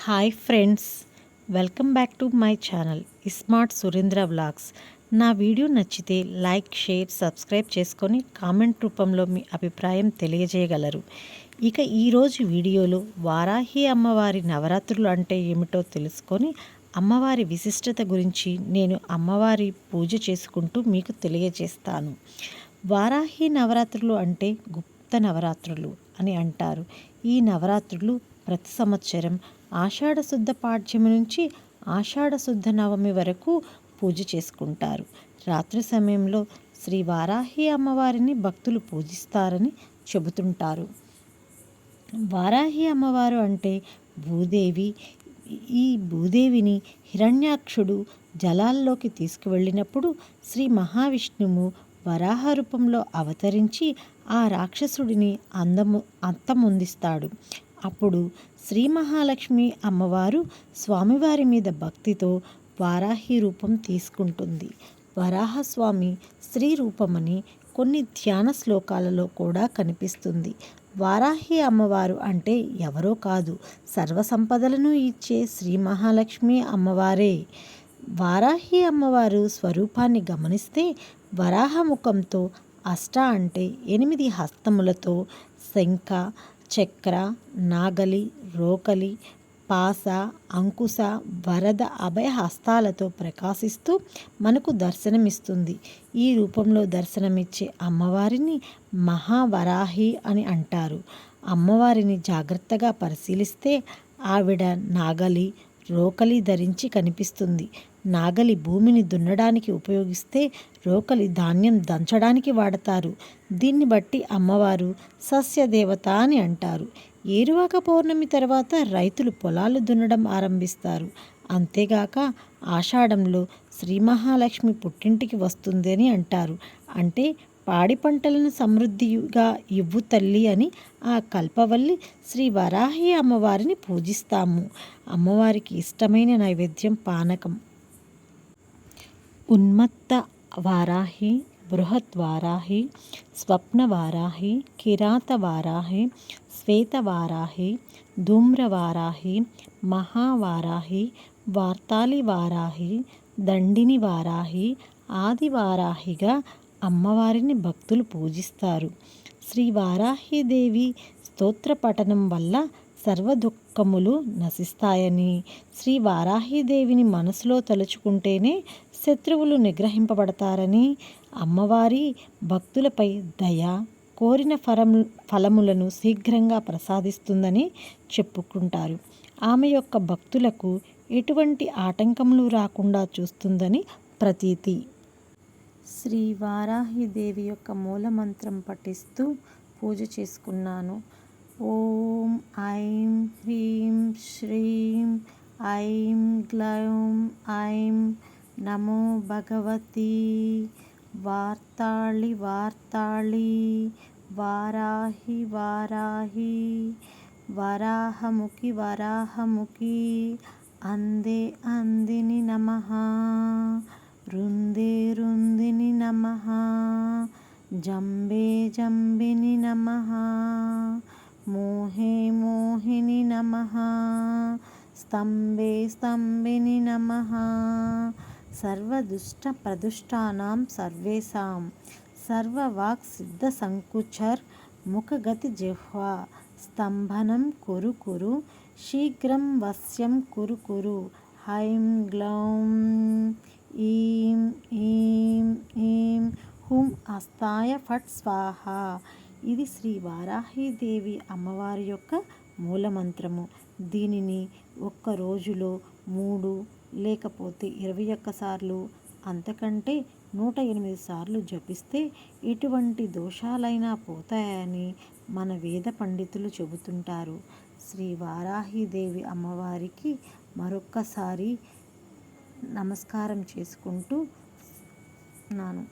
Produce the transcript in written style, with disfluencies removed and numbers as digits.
Hi friends, welcome back to my channel smart Surendra vlogs. నా video నచ్చితే like, share, subscribe చేసుకొని comment రూపంలో మీ అభిప్రాయం తెలియజేయగలరు. ఇక ఈరోజు వీడియోలో వారాహి అమ్మవారి నవరాత్రులు అంటే ఏమిటో తెలుసుకొని అమ్మవారి విశిష్టత గురించి నేను అమ్మవారి పూజ చేసుకుంటూ మీకు తెలియజేస్తాను. వారాహి నవరాత్రులు అంటే గుప్త నవరాత్రులు అని అంటారు. ఈ నవరాత్రులు ప్రతి సంవత్సరం ఆషాఢ శుద్ధ పాడ్యమి నుంచి ఆషాఢ శుద్ధ నవమి వరకు పూజ చేసుకుంటారు. రాత్రి సమయంలో శ్రీ వారాహి అమ్మవారిని భక్తులు పూజిస్తారని చెబుతుంటారు. వారాహి అమ్మవారు అంటే భూదేవి. ఈ భూదేవిని హిరణ్యాక్షుడు జలాల్లోకి తీసుకువెళ్ళినప్పుడు శ్రీ మహావిష్ణువు వరాహ రూపంలో అవతరించి ఆ రాక్షసుడిని అంతమొందిస్తాడు. అప్పుడు శ్రీ మహాలక్ష్మి అమ్మవారు స్వామివారి మీద భక్తితో వారాహి రూపం తీసుకుంటుంది. వరాహస్వామి స్త్రీ రూపమని కొన్ని ధ్యాన శ్లోకాలలో కూడా కనిపిస్తుంది. వారాహి అమ్మవారు అంటే ఎవరో కాదు, సర్వసంపదలను ఇచ్చే శ్రీ మహాలక్ష్మి అమ్మవారే. వారాహి అమ్మవారు స్వరూపాన్ని గమనిస్తే వరాహముఖంతో అంటే 8 హస్తములతో శంఖ, చక్ర, నాగలి, రోకలి, పాస, అంకుశ, వరద, అభయ హస్తాలతో ప్రకాశిస్తూ మనకు దర్శనమిస్తుంది. ఈ రూపంలో దర్శనమిచ్చే అమ్మవారిని మహావరాహి అని అంటారు. అమ్మవారిని జాగ్రత్తగా పరిశీలిస్తే ఆవిడ నాగలి, రోకలి ధరించి కనిపిస్తుంది. నాగలి భూమిని దున్నడానికి ఉపయోగిస్తే రోకలి ధాన్యం దంచడానికి వాడతారు. దీన్ని బట్టి అమ్మవారు సస్యదేవత అని అంటారు. ఏరువాక పౌర్ణమి తర్వాత రైతులు పొలాలు దున్నడం ఆరంభిస్తారు. అంతేగాక ఆషాఢంలో శ్రీ మహాలక్ష్మి పుట్టింటికి వస్తుంది అని అంటారు. అంటే పాడి పంటలను సమృద్ధిగా ఇవ్వు తల్లి అని ఆ కల్పవల్లి శ్రీ వరాహి అమ్మవారిని పూజిస్తాము. అమ్మవారికి ఇష్టమైన నైవేద్యం పానకం. ఉన్మత్త వారాహి, బృహత్ వారాహి, స్వప్న వారాహి, కిరాత వారాహి, శ్వేత వారాహి, ధూమ్ర వారాహి, మహావారాహి, వార్తాలి వారాహి, దండిని వారాహి, ఆది వారాహిగా అమ్మవారిని భక్తులు పూజిస్తారు. శ్రీ వారాహిదేవి స్తోత్ర పఠనం వల్ల సర్వ దుఃఖములు నశిస్తాయని, శ్రీ వారాహిదేవిని మనసులో తలుచుకుంటేనే శత్రువులు నిగ్రహింపబడతారని, అమ్మవారి భక్తులపై దయ, కోరిన ఫలములను శీఘ్రంగా ప్రసాదిస్తుందని చెప్పుకుంటారు. ఆమె యొక్క భక్తులకు ఎటువంటి ఆటంకములు రాకుండా చూస్తుందని ప్రతీతి. శ్రీ వారాహిదేవి యొక్క మూలమంత్రం పఠిస్తూ పూజ చేసుకున్నాను. ఓం ఐం హ్రీం శ్రీం ఐం గ్లౌం ఐం నమో భగవతి వార్తాళి వార్తాళి వారాహి వారాహి వరాహముఖి వరాహముఖి అందే అందిని నమః రుందే రుందిని నమః జంబే జంబిని నమః మోహే మోహిని నమః స్తంభే స్తంభిని నమః సర్వదుష్ట ప్రదుష్టానాం సర్వేషాం సర్వవాక్ సిద్ధ సంకుచర్ ముఖగతి జిహ్వా స్తంభనం కురు కురు శీఘ్రం వశ్యం కురు కురు హైం గ్లౌం ఈం ఈం ఈం హుం హస్తాయ ఫట్ స్వాహ. ఇది శ్రీ వారాహిదేవి అమ్మవారి యొక్క మూలమంత్రము. దీనిని ఒక్క రోజులో 3 లేకపోతే 21 సార్లు, అంతకంటే 108 సార్లు జపిస్తే ఎటువంటి దోషాలైనా పోతాయని మన వేద పండితులు చెబుతుంటారు. శ్రీ వారాహిదేవి అమ్మవారికి మరొక్కసారి నమస్కారం చేసుకుంటూ నాను.